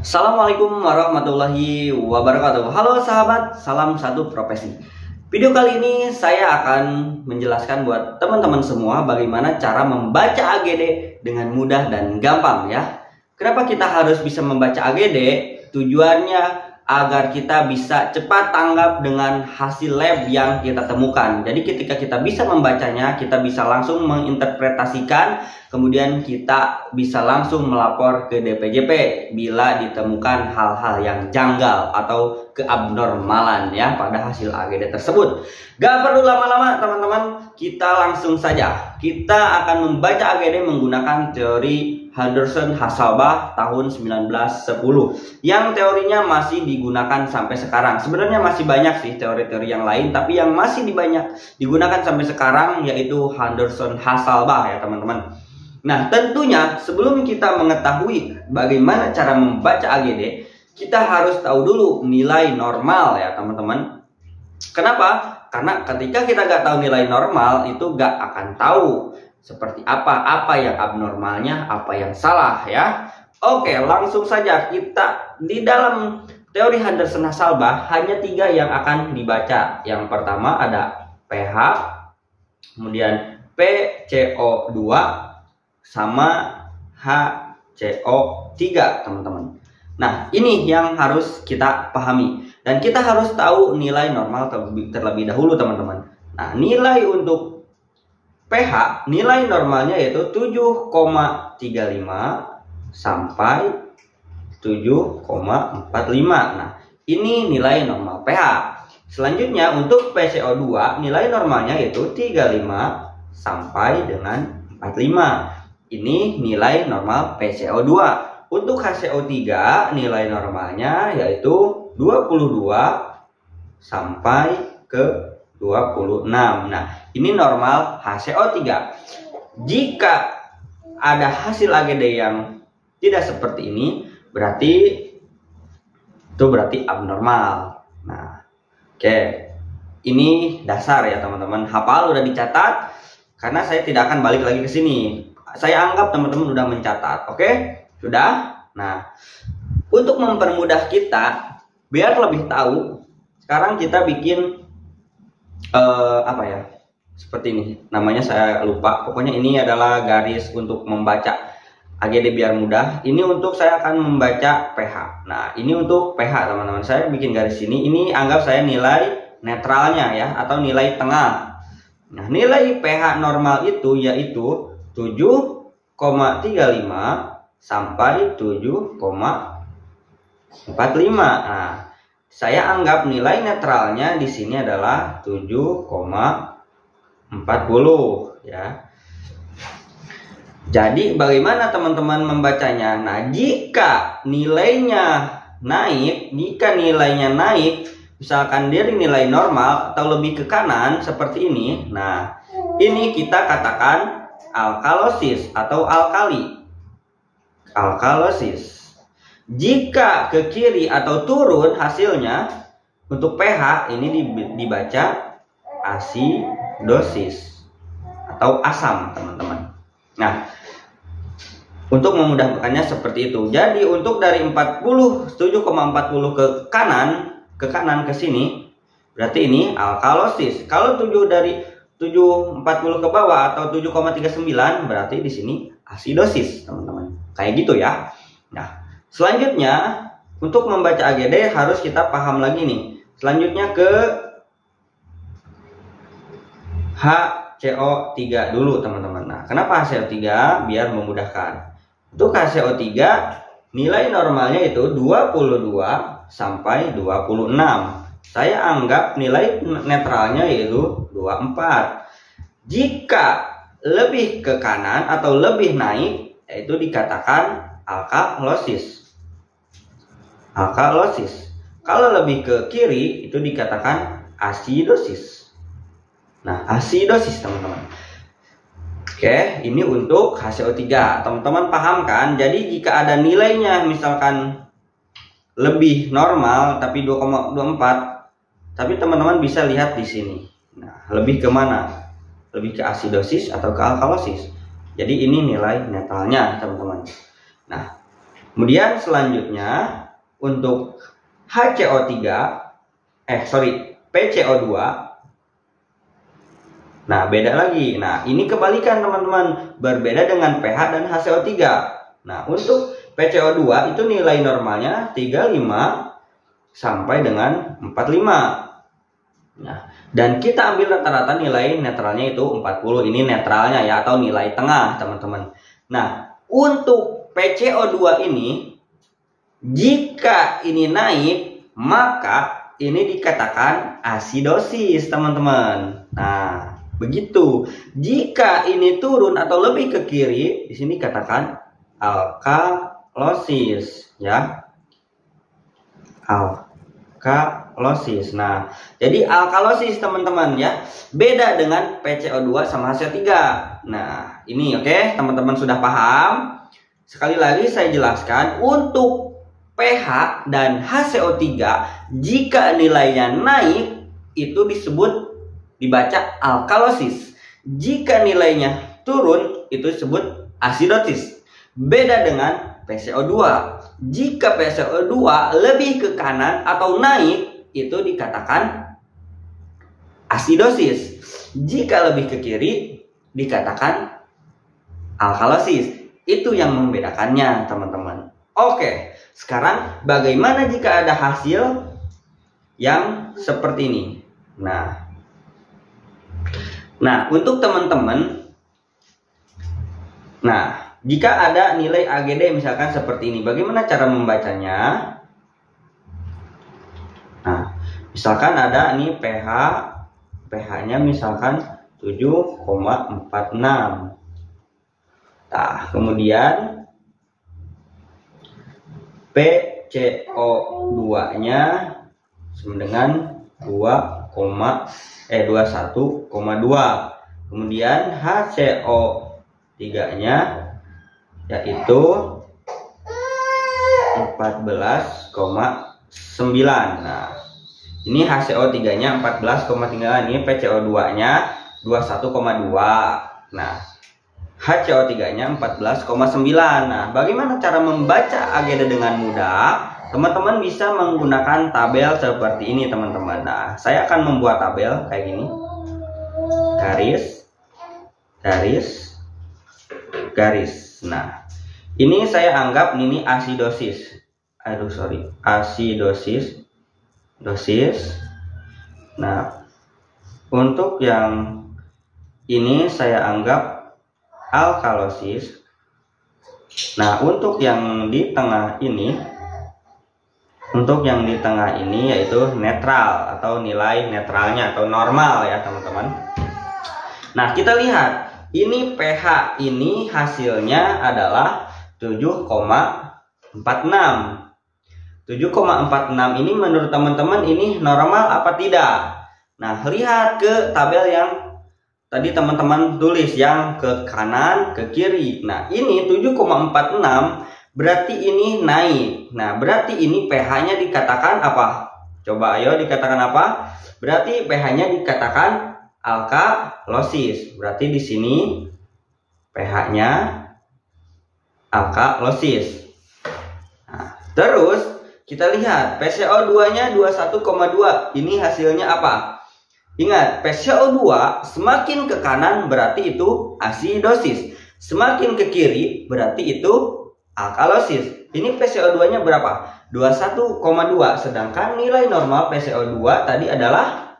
Assalamualaikum warahmatullahi wabarakatuh. Halo sahabat, salam satu profesi. Video kali ini saya akan menjelaskan buat teman-teman semua bagaimana cara membaca AGD dengan mudah dan gampang ya. Kenapa kita harus bisa membaca AGD? Tujuannya agar kita bisa cepat tanggap dengan hasil lab yang kita temukan. Jadi ketika kita bisa membacanya, kita bisa langsung menginterpretasikan, kemudian kita bisa langsung melapor ke DPJP bila ditemukan hal-hal yang janggal atau keabnormalan ya pada hasil AGD tersebut. Gak perlu lama-lama teman-teman, kita langsung saja. Kita akan membaca AGD menggunakan teori Henderson-Hasselbalch tahun 1910 yang teorinya masih digunakan sampai sekarang. Sebenarnya masih banyak sih teori-teori yang lain, tapi yang masih digunakan sampai sekarang yaitu Henderson-Hasselbalch ya teman-teman. Nah, tentunya sebelum kita mengetahui bagaimana cara membaca AGD, kita harus tahu dulu nilai normal ya teman-teman. Kenapa? Karena ketika kita nggak tahu nilai normal, itu nggak akan tahu seperti apa yang abnormalnya, apa yang salah ya. Oke, langsung saja kita di dalam teori Henderson-Hasselbalch hanya 3 yang akan dibaca. Yang pertama ada pH, kemudian PCO2 sama HCO3 teman-teman. Nah, ini yang harus kita pahami dan kita harus tahu nilai normal terlebih dahulu teman-teman. Nah, nilai untuk pH, nilai normalnya yaitu 7,35 sampai 7,45. Nah, ini nilai normal pH. Selanjutnya untuk PCO2, nilai normalnya yaitu 35 sampai dengan 45. Ini nilai normal PCO2. Untuk HCO3, nilai normalnya yaitu 22 sampai ke 26. Nah, ini normal HCO3. Jika ada hasil AGD yang tidak seperti ini, berarti abnormal. Nah, oke. Ini dasar ya teman-teman. Hafal udah dicatat karena saya tidak akan balik lagi ke sini. Saya anggap teman-teman udah mencatat. Oke? Sudah? Nah, untuk mempermudah kita biar lebih tahu, sekarang kita bikin seperti ini, namanya saya lupa, pokoknya ini adalah garis untuk membaca AGD biar mudah. Ini untuk saya akan membaca pH. Nah, ini untuk pH teman-teman, saya bikin garis ini anggap saya nilai netralnya ya, atau nilai tengah. Nah, nilai pH normal itu yaitu 7,35 sampai 7,45. Nah, saya anggap nilai netralnya di sini adalah 7,40 ya. Jadi bagaimana teman-teman membacanya? Nah, jika nilainya naik, misalkan dari nilai normal atau lebih ke kanan seperti ini. Nah, ini kita katakan alkalosis atau alkalosis. Jika ke kiri atau turun hasilnya, untuk pH ini dibaca asidosis atau asam teman-teman. Nah, untuk memudahkannya seperti itu. Jadi untuk dari 7,40 ke kanan ke sini, berarti ini alkalosis. Kalau 7,40 ke bawah atau 7,39 berarti di sini asidosis teman-teman. Kayak gitu ya. Nah, selanjutnya untuk membaca AGD harus kita paham lagi nih. Selanjutnya ke HCO3 dulu teman-teman. Nah, kenapa HCO3? Biar memudahkan. Untuk HCO3 nilai normalnya itu 22 sampai 26. Saya anggap nilai netralnya yaitu 24. Jika lebih ke kanan atau lebih naik, yaitu dikatakan alkalosis. Kalau lebih ke kiri itu dikatakan asidosis. Nah, asidosis teman-teman. Oke, ini untuk HCO3. Teman-teman paham kan? Jadi jika ada nilainya misalkan lebih normal tapi 2,24, tapi teman-teman bisa lihat di sini. Nah, lebih ke mana? Lebih ke asidosis atau ke alkalosis. Jadi ini nilai netralnya teman-teman. Nah, Kemudian selanjutnya untuk PCO2. Nah, beda lagi. Nah, ini kebalikan teman-teman, berbeda dengan pH dan HCO3. Nah, untuk PCO2 itu nilai normalnya 35 sampai dengan 45. Nah, dan kita ambil rata-rata nilai netralnya itu 40. Ini netralnya ya, atau nilai tengah, teman-teman. Nah, untuk PCO2 ini, jika ini naik, maka ini dikatakan asidosis, teman-teman. Nah, begitu. Jika ini turun atau lebih ke kiri, di sini katakan alkalosis, ya. Alkalosis. Nah, jadi alkalosis, teman-teman, ya. Beda dengan PCO2 sama HCO3. Nah, ini oke, teman-teman sudah paham? Sekali lagi saya jelaskan, untuk pH dan HCO3 jika nilainya naik itu dibaca alkalosis. Jika nilainya turun itu disebut asidosis. Beda dengan PCO2. Jika PCO2 lebih ke kanan atau naik itu dikatakan asidosis. Jika lebih ke kiri dikatakan alkalosis. Itu yang membedakannya, teman-teman. Oke, sekarang bagaimana jika ada hasil yang seperti ini? Nah, untuk teman-teman, jika ada nilai AGD misalkan seperti ini, bagaimana cara membacanya? Nah, misalkan ada nih pH-nya misalkan 7,46. Nah, kemudian PCO2-nya sama dengan 21,2. Kemudian HCO3-nya yaitu 14,9. Nah, ini HCO3-nya 14,9, ini PCO2-nya 21,2. Nah, HCO3-nya 14,9. Nah, bagaimana cara membaca AGD dengan mudah? Teman-teman bisa menggunakan tabel seperti ini, teman-teman. Nah, saya akan membuat tabel kayak gini. Garis. Nah, ini saya anggap ini asidosis. Dosis. Nah, untuk yang ini saya anggap alkalosis. Nah, untuk yang di tengah ini yaitu netral atau nilai netralnya atau normal ya, teman-teman. Nah, kita lihat ini pH ini hasilnya adalah 7,46. 7,46 ini menurut teman-teman ini normal apa tidak? Nah, lihat ke tabel yang tadi teman-teman tulis yang ke kanan, ke kiri. Nah, ini 7,46 berarti ini naik. Nah, berarti ini pH-nya dikatakan apa? Coba ayo dikatakan apa? Berarti pH-nya dikatakan alkalosis. Berarti di sini pH-nya alkalosis. Nah, terus kita lihat PCO2-nya 21,2. Ini hasilnya apa? Ingat, PCO2 semakin ke kanan berarti itu asidosis. Semakin ke kiri berarti itu alkalosis. Ini PCO2-nya berapa? 21,2. Sedangkan nilai normal PCO2 tadi adalah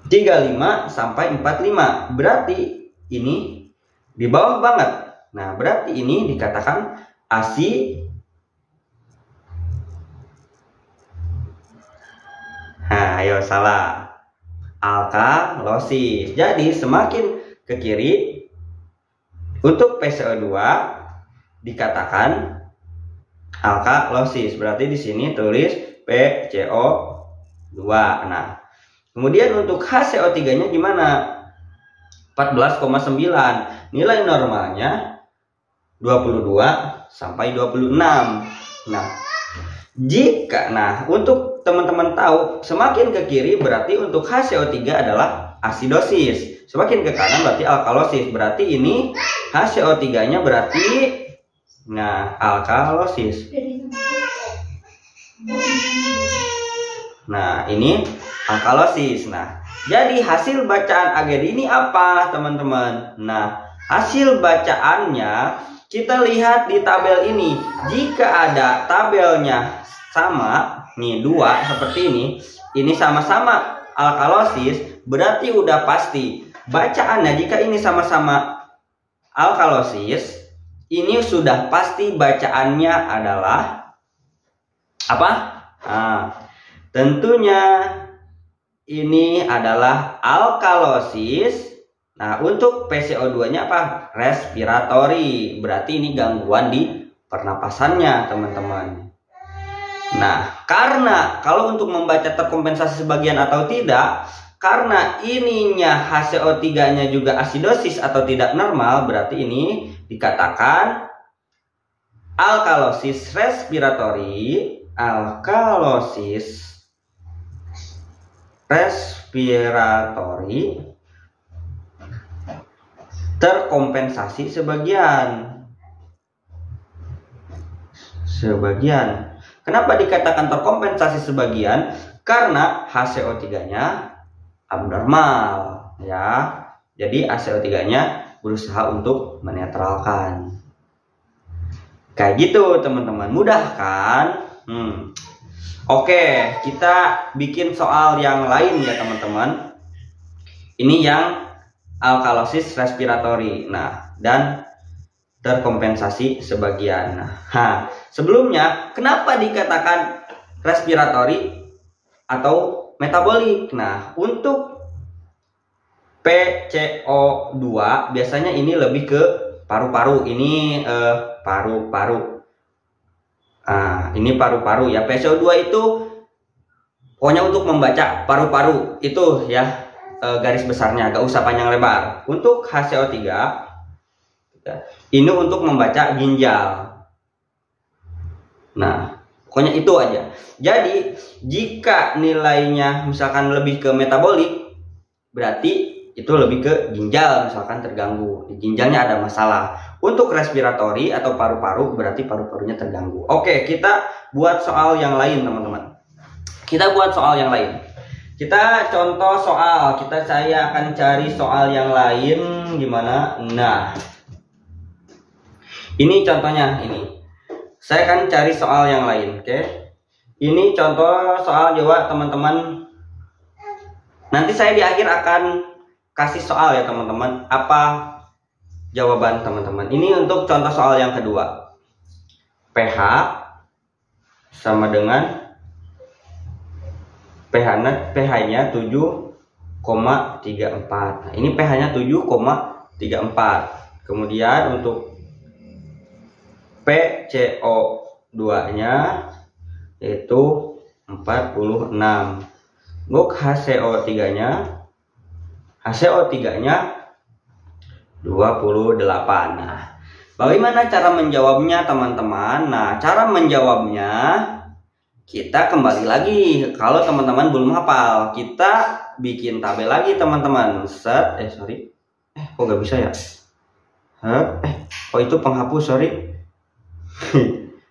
35 sampai 45. Berarti ini di bawah banget. Nah, berarti ini dikatakan ayo salah. Alkalosis. Jadi semakin ke kiri untuk PCO2 dikatakan alkalosis. Berarti di sini tulis PCO2. Nah, kemudian untuk HCO3-nya gimana? 14,9. Nilai normalnya 22 sampai 26. Nah, untuk teman-teman tahu, semakin ke kiri berarti untuk HCO3 adalah asidosis. Semakin ke kanan berarti alkalosis. Berarti ini HCO3-nya berarti Nah, alkalosis. Nah, ini alkalosis. Nah, jadi hasil bacaan AGD ini apa, teman-teman? Nah, hasil bacaannya kita lihat di tabel ini. Jika ada tabelnya sama, nih 2 seperti ini sama-sama alkalosis, berarti udah pasti bacaannya. Jika ini sama-sama alkalosis, ini sudah pasti bacaannya adalah apa? Nah, tentunya ini adalah alkalosis. Nah, untuk PCO2-nya apa? Respiratory. Berarti ini gangguan di pernapasannya, teman-teman. Nah, karena kalau untuk membaca terkompensasi sebagian atau tidak, karena ininya HCO3-nya juga asidosis atau tidak normal, berarti ini dikatakan alkalosis respiratory. Alkalosis respiratory terkompensasi sebagian. Kenapa dikatakan terkompensasi sebagian? Karena HCO3-nya abnormal, ya. Jadi HCO3-nya berusaha untuk menetralkan. Kayak gitu, teman-teman. Mudah kan? Oke, kita bikin soal yang lain ya, teman-teman. Ini yang alkalosis respiratory. Nah, dan terkompensasi sebagian. Nah, sebelumnya kenapa dikatakan respiratory atau metabolik? Nah, untuk PCO2 biasanya ini lebih ke paru-paru. Ini paru-paru. Nah, ini paru-paru ya. PCO2 itu pokoknya untuk membaca paru-paru itu ya, garis besarnya, gak usah panjang lebar. Untuk HCO3 ini untuk membaca ginjal. Nah, pokoknya itu aja. Jadi jika nilainya misalkan lebih ke metabolik, berarti itu lebih ke ginjal, misalkan terganggu, di ginjalnya ada masalah. Untuk respiratory atau paru-paru, berarti paru-parunya terganggu. Oke, kita buat soal yang lain, teman-teman. Kita buat soal yang lain. Kita contoh soal. Saya akan cari soal yang lain gimana. Nah, ini contohnya ini. Saya akan cari soal yang lain, oke? Ini contoh soal Jawa, teman-teman. Nanti saya di akhir akan kasih soal ya, teman-teman. Apa jawaban teman-teman? Ini untuk contoh soal yang kedua. pH sama dengan pH-nya 7,34. Nah, ini pH-nya 7,34. Kemudian untuk PCO2-nya itu 46. Untuk HCO3-nya 28. Nah, bagaimana cara menjawabnya, teman-teman? Nah, cara menjawabnya kita kembali lagi. Kalau teman-teman belum hafal, kita bikin tabel lagi, teman-teman. Set, sorry. Kok nggak bisa ya? Oh itu penghapus, sorry.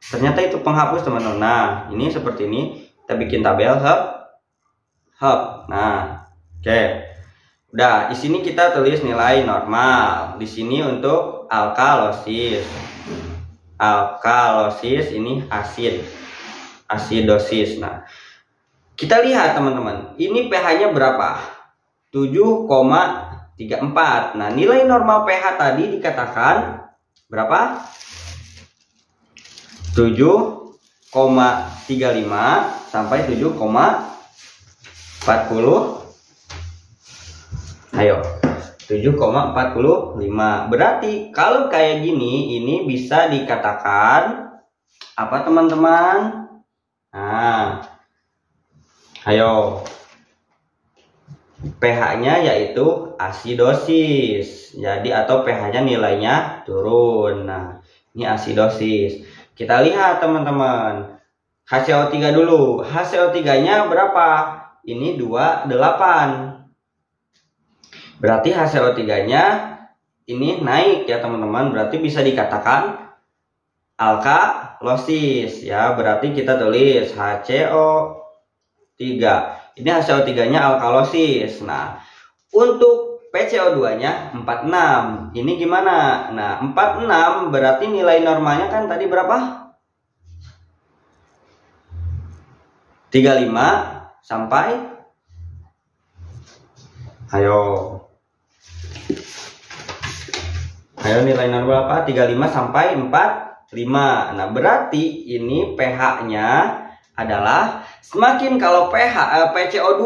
Ternyata itu penghapus, teman-teman. Nah, ini seperti ini. Kita bikin tabel, Nah, oke. Udah, di sini kita tulis nilai normal. Di sini untuk alkalosis. Alkalosis ini asidosis. Nah, kita lihat, teman-teman. Ini pH-nya berapa? 7,34. Nah, nilai normal pH tadi dikatakan berapa? 7,35 sampai 7,40. Ayo, 7,45. Berarti kalau kayak gini, ini bisa dikatakan apa, teman-teman? Nah, ayo, pH-nya yaitu asidosis. Jadi atau pH-nya nilainya turun. Nah, ini asidosis. Kita lihat, teman-teman. HCO3 dulu. HCO3-nya berapa? Ini 28. Berarti HCO3-nya ini naik ya, teman-teman. Berarti bisa dikatakan alkalosis ya. Berarti kita tulis HCO3. Ini HCO3-nya alkalosis. Nah, untuk PCO2-nya 46. Ini gimana? Nah, 46 berarti nilai normalnya kan tadi berapa? 35 sampai Ayo nilai normal berapa? 35 sampai 45. Nah, berarti ini pH-nya adalah semakin kalau PCO2,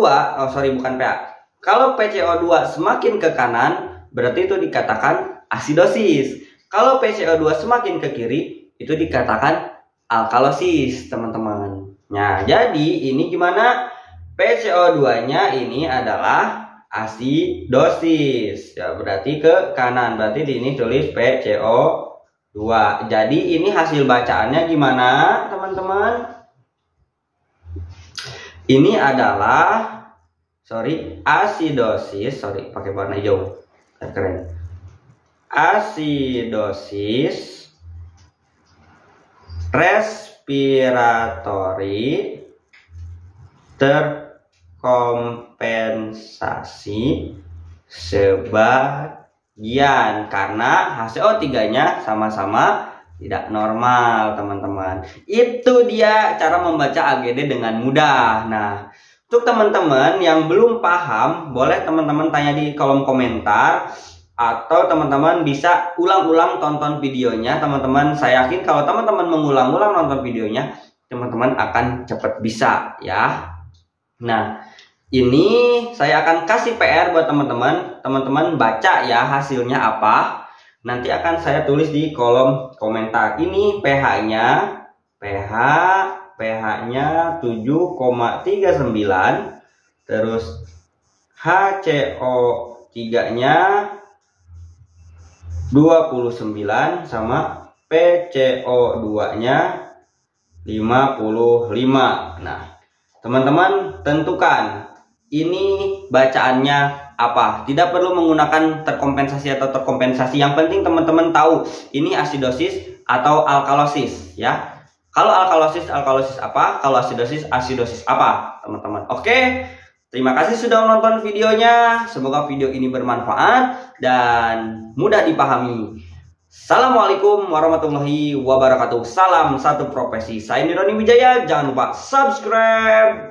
bukan pH. Kalau PCO2 semakin ke kanan, berarti itu dikatakan asidosis. Kalau PCO2 semakin ke kiri, itu dikatakan alkalosis, teman-teman. Nah, jadi ini gimana? PCO2-nya ini adalah asidosis. Ya, berarti ke kanan. Berarti di ini tulis PCO2. Jadi ini hasil bacaannya gimana, teman-teman? Ini adalah asidosis, pakai warna hijau. Keren. Asidosis respiratory terkompensasi sebagian karena HCO3-nya sama-sama tidak normal, teman-teman. Itu dia cara membaca AGD dengan mudah. Nah, untuk teman-teman yang belum paham, boleh teman-teman tanya di kolom komentar, atau teman-teman bisa ulang-ulang tonton videonya. Teman-teman, saya yakin kalau teman-teman mengulang-ulang nonton videonya, teman-teman akan cepat bisa ya. Nah, ini saya akan kasih PR buat teman-teman. Teman-teman baca ya hasilnya apa. Nanti akan saya tulis di kolom komentar. Ini pH-nya 7,39, terus HCO3-nya 29 sama PCO2-nya 55. Nah, teman-teman tentukan ini bacaannya apa. Tidak perlu menggunakan terkompensasi atau terkompensasi. Yang penting teman-teman tahu ini asidosis atau alkalosis ya. Kalau alkalosis apa? Kalau asidosis apa, teman-teman? Oke. Terima kasih sudah menonton videonya. Semoga video ini bermanfaat dan mudah dipahami. Assalamualaikum warahmatullahi wabarakatuh. Salam satu profesi. Saya Nironi Wijaya. Jangan lupa subscribe.